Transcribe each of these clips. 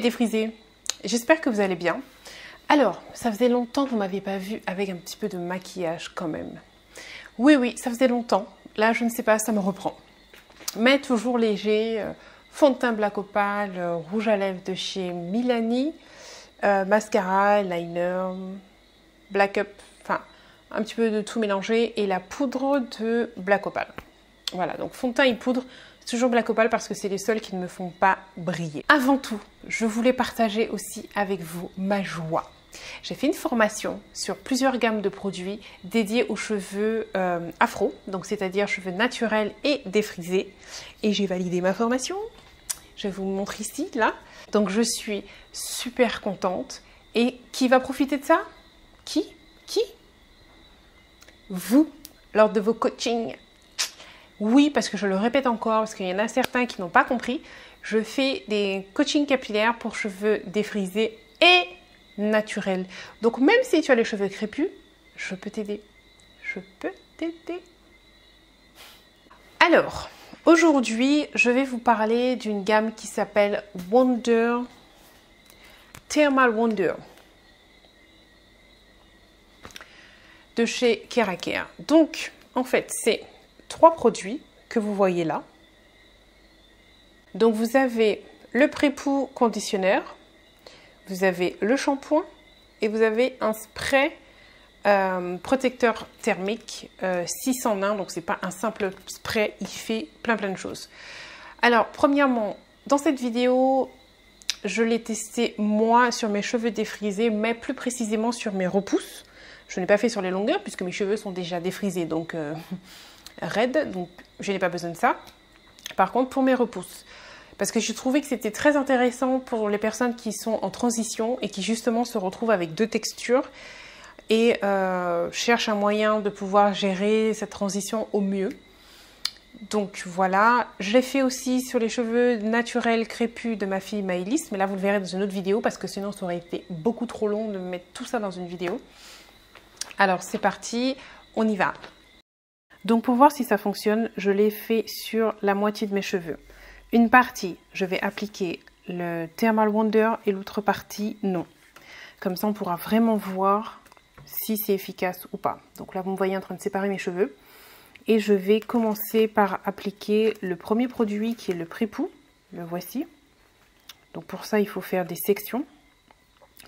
défrisés, j'espère que vous allez bien. Alors, ça faisait longtemps que vous ne m'aviez pas vu avec un petit peu de maquillage quand même. Oui, ça faisait longtemps. Là, je ne sais pas, ça me reprend. Mais toujours léger, fond de teint Black Opal, rouge à lèvres de chez Milani, mascara, liner, black up, enfin un petit peu de tout mélangé et la poudre de Black Opal. Voilà, donc fond de teint et poudre, c'est toujours Black Opal parce que c'est les seuls qui ne me font pas briller. Avant tout, je voulais partager aussi avec vous ma joie. J'ai fait une formation sur plusieurs gammes de produits dédiés aux cheveux afro, donc c'est-à-dire cheveux naturels et défrisés. Et j'ai validé ma formation. Je vous montre ici, là. Donc je suis super contente. Et qui va profiter de ça? Qui? Vous, lors de vos coachings. Oui, parce que je le répète encore, parce qu'il y en a certains qui n'ont pas compris. Je fais des coachings capillaires pour cheveux défrisés et naturels. Donc même si tu as les cheveux crépus, je peux t'aider. Je peux t'aider. Alors, aujourd'hui, je vais vous parler d'une gamme qui s'appelle Wonder, Thermal Wonder, de chez Keraker. Donc, en fait, c'est 3 produits que vous voyez là. Donc, vous avez le pré-poux conditionneur, vous avez le shampoing et vous avez un spray protecteur thermique 6 en 1. Donc, c'est pas un simple spray, il fait plein de choses. Alors, premièrement, dans cette vidéo, je l'ai testé moi sur mes cheveux défrisés, mais plus précisément sur mes repousses. Je n'ai pas fait sur les longueurs puisque mes cheveux sont déjà défrisés, donc raides, donc je n'ai pas besoin de ça. Par contre, pour mes repousses, parce que je trouvais que c'était très intéressant pour les personnes qui sont en transition et qui justement se retrouvent avec 2 textures et cherchent un moyen de pouvoir gérer cette transition au mieux. Donc voilà, je l'ai fait aussi sur les cheveux naturels crépus de ma fille Maëlys, mais là vous le verrez dans une autre vidéo parce que sinon ça aurait été beaucoup trop long de mettre tout ça dans une vidéo. Alors c'est parti, on y va. Donc pour voir si ça fonctionne, je l'ai fait sur la moitié de mes cheveux. Une partie, je vais appliquer le Thermal Wonder et l'autre partie, non. Comme ça, on pourra vraiment voir si c'est efficace ou pas. Donc là, vous me voyez en train de séparer mes cheveux. Et je vais commencer par appliquer le premier produit qui est le pré-poux. Le voici. Donc pour ça, il faut faire des sections.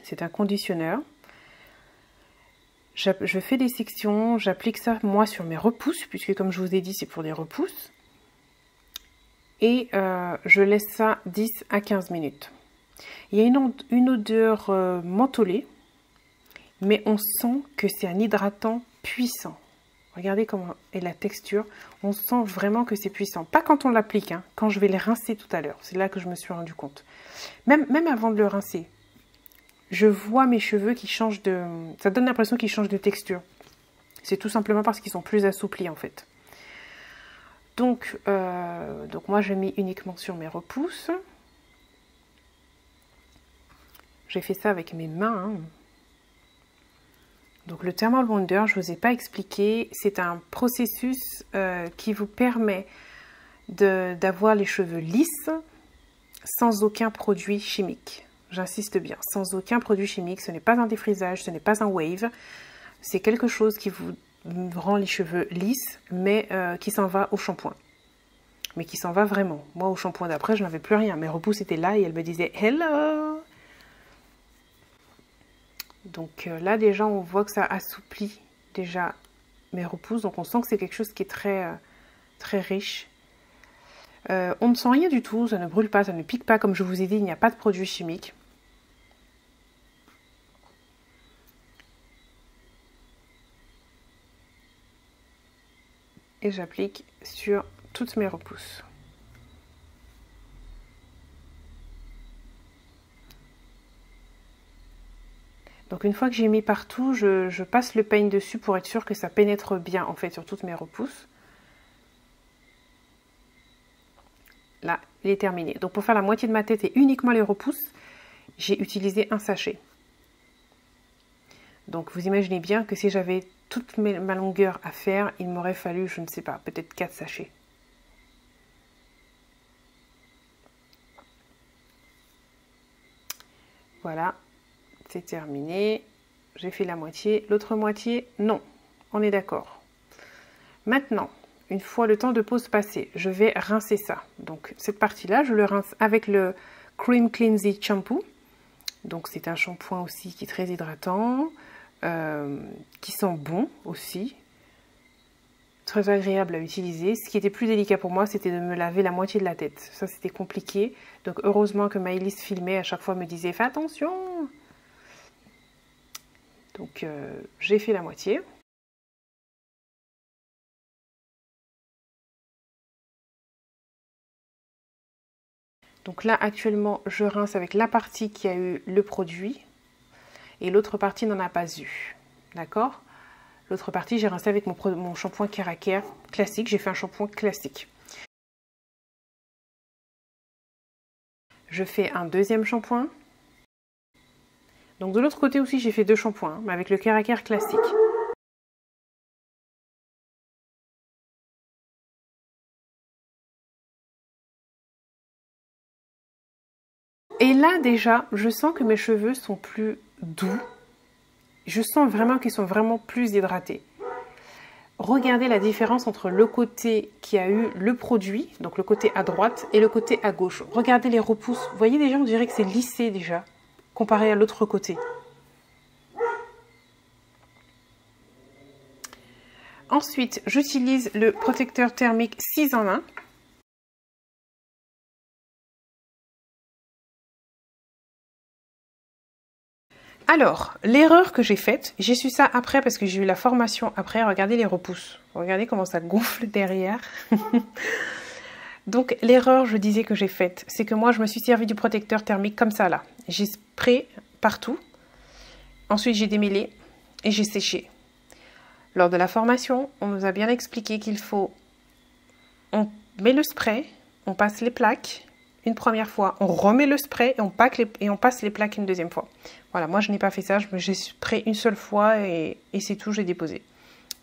C'est un conditionneur. Je fais des sections, j'applique ça moi sur mes repousses, puisque comme je vous ai dit, c'est pour des repousses. Et je laisse ça 10 à 15 minutes. Il y a une odeur mentholée, mais on sent que c'est un hydratant puissant. Regardez comment est la texture. On sent vraiment que c'est puissant. Pas quand on l'applique, hein, quand je vais les rincer tout à l'heure. C'est là que je me suis rendu compte. Même avant de le rincer, je vois mes cheveux qui changent de... Ça donne l'impression qu'ils changent de texture. C'est tout simplement parce qu'ils sont plus assouplis en fait. Donc moi j'ai mis uniquement sur mes repousses. J'ai fait ça avec mes mains. Hein. Donc le Thermal Wonder, je ne vous ai pas expliqué, c'est un processus qui vous permet d'avoir les cheveux lisses sans aucun produit chimique. J'insiste bien, sans aucun produit chimique, ce n'est pas un défrisage, ce n'est pas un wave. C'est quelque chose qui vous rend les cheveux lisses, mais qui s'en va au shampoing. Mais qui s'en va vraiment. Moi, au shampoing d'après, je n'avais plus rien. Mes repousses étaient là et elles me disaient « Hello !» Donc là, déjà, on voit que ça assouplit déjà mes repousses. Donc on sent que c'est quelque chose qui est très riche. On ne sent rien du tout, ça ne brûle pas, ça ne pique pas. Comme je vous ai dit, il n'y a pas de produits chimiques. Et j'applique sur toutes mes repousses. Donc une fois que j'ai mis partout, je passe le peigne dessus pour être sûr que ça pénètre bien en fait sur toutes mes repousses. Là, il est terminé. Donc pour faire la moitié de ma tête et uniquement les repousses, j'ai utilisé un sachet. Donc vous imaginez bien que si j'avais toute ma longueur à faire, il m'aurait fallu, je ne sais pas, peut-être 4 sachets. Voilà, c'est terminé. J'ai fait la moitié. L'autre moitié, non. On est d'accord. Maintenant, une fois le temps de pause passé, je vais rincer ça. Donc, cette partie-là, je le rince avec le Cream Cleansing Shampoo. Donc, c'est un shampoing aussi qui est très hydratant, qui sent bon aussi. Très agréable à utiliser. Ce qui était plus délicat pour moi, c'était de me laver la moitié de la tête. Ça, c'était compliqué. Donc, heureusement que Maëlys filmait, à chaque fois me disait « Fais attention !» Donc, j'ai fait la moitié. Donc là, actuellement, je rince avec la partie qui a eu le produit et l'autre partie n'en a pas eu. D'accord? L'autre partie, j'ai rincé avec mon shampoing Keraker classique. J'ai fait un shampoing classique. Je fais un deuxième shampoing. Donc de l'autre côté aussi, j'ai fait 2 shampoings, mais avec le Keraker classique. Et là déjà, je sens que mes cheveux sont plus doux. Je sens vraiment qu'ils sont vraiment plus hydratés. Regardez la différence entre le côté qui a eu le produit, donc le côté à droite, et le côté à gauche. Regardez les repousses. Vous voyez déjà, on dirait que c'est lissé déjà, comparé à l'autre côté. Ensuite, j'utilise le protecteur thermique 6 en 1. Alors, l'erreur que j'ai faite, j'ai su ça après parce que j'ai eu la formation après, regardez les repousses. Regardez comment ça gonfle derrière. Donc, l'erreur, je disais, que j'ai faite, c'est que moi, je me suis servi du protecteur thermique comme ça, là. J'ai sprayé partout. Ensuite, j'ai démêlé et j'ai séché. Lors de la formation, on nous a bien expliqué qu'il faut... On met le spray, on passe les plaques une première fois, on remet le spray et on passe les plaques une deuxième fois. Voilà, moi je n'ai pas fait ça, j'ai sprayé une seule fois et c'est tout, j'ai déposé.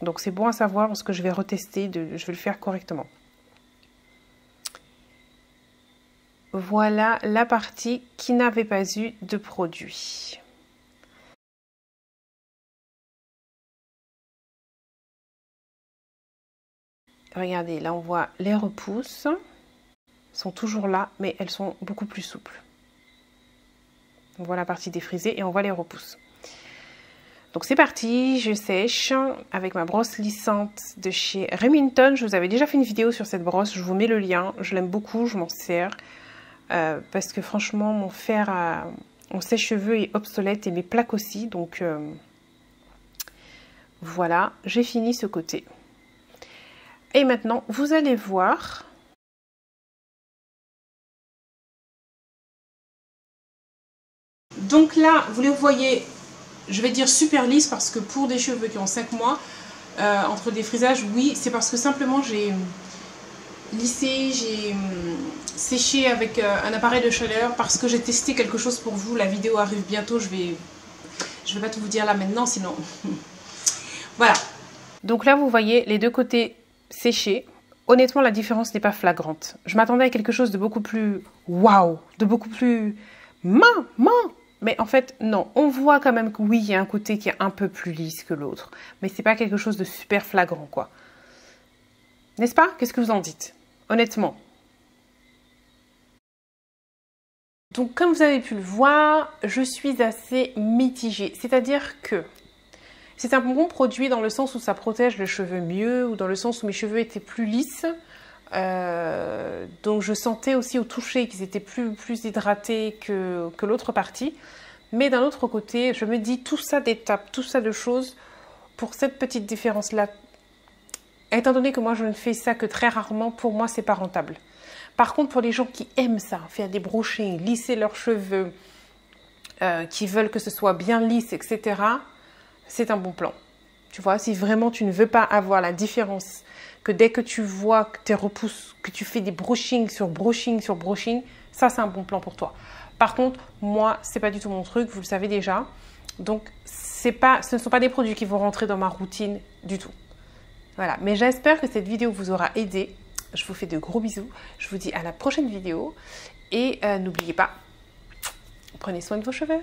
Donc c'est bon à savoir parce que je vais retester, je vais le faire correctement. Voilà la partie qui n'avait pas eu de produit. Regardez, là on voit les repousses. Sont toujours là, mais elles sont beaucoup plus souples. On voit la partie défrisée et on voit les repousses. Donc c'est parti, je sèche avec ma brosse lissante de chez Remington. Je vous avais déjà fait une vidéo sur cette brosse, je vous mets le lien. Je l'aime beaucoup, je m'en sers. Parce que franchement, mon fer mon sèche-cheveux est obsolète et mes plaques aussi. Donc voilà, j'ai fini ce côté. Et maintenant, vous allez voir... Donc là, vous les voyez, je vais dire super lisse parce que pour des cheveux qui ont 5 mois, entre des frisages, oui, c'est parce que simplement j'ai lissé, j'ai séché avec un appareil de chaleur parce que j'ai testé quelque chose pour vous. La vidéo arrive bientôt, je vais pas tout vous dire là maintenant, sinon... Voilà. Donc là, vous voyez les deux côtés séchés. Honnêtement, la différence n'est pas flagrante. Je m'attendais à quelque chose de beaucoup plus waouh, de beaucoup plus... Mais en fait, non. On voit quand même que oui, il y a un côté qui est un peu plus lisse que l'autre. Mais c'est pas quelque chose de super flagrant, quoi. N'est-ce pas? Qu'est-ce que vous en dites? Honnêtement. Donc, comme vous avez pu le voir, je suis assez mitigée. C'est-à-dire que c'est un bon produit dans le sens où ça protège le cheveu mieux ou dans le sens où mes cheveux étaient plus lisses. Donc je sentais aussi au toucher qu'ils étaient plus hydratés que l'autre partie. Mais d'un autre côté, je me dis tout ça d'étapes, tout ça de choses pour cette petite différence-là. Étant donné que moi je ne fais ça que très rarement, pour moi c'est pas rentable. Par contre, pour les gens qui aiment ça, faire des brushings, lisser leurs cheveux, qui veulent que ce soit bien lisse, etc., c'est un bon plan. Tu vois, si vraiment tu ne veux pas avoir la différence que dès que tu vois que tes repousses, que tu fais des brushing sur brushing sur brushing, ça c'est un bon plan pour toi. Par contre, moi, c'est pas du tout mon truc, vous le savez déjà. Donc, ce ne sont pas des produits qui vont rentrer dans ma routine du tout. Voilà, mais j'espère que cette vidéo vous aura aidé. Je vous fais de gros bisous. Je vous dis à la prochaine vidéo. Et n'oubliez pas, Prenez soin de vos cheveux.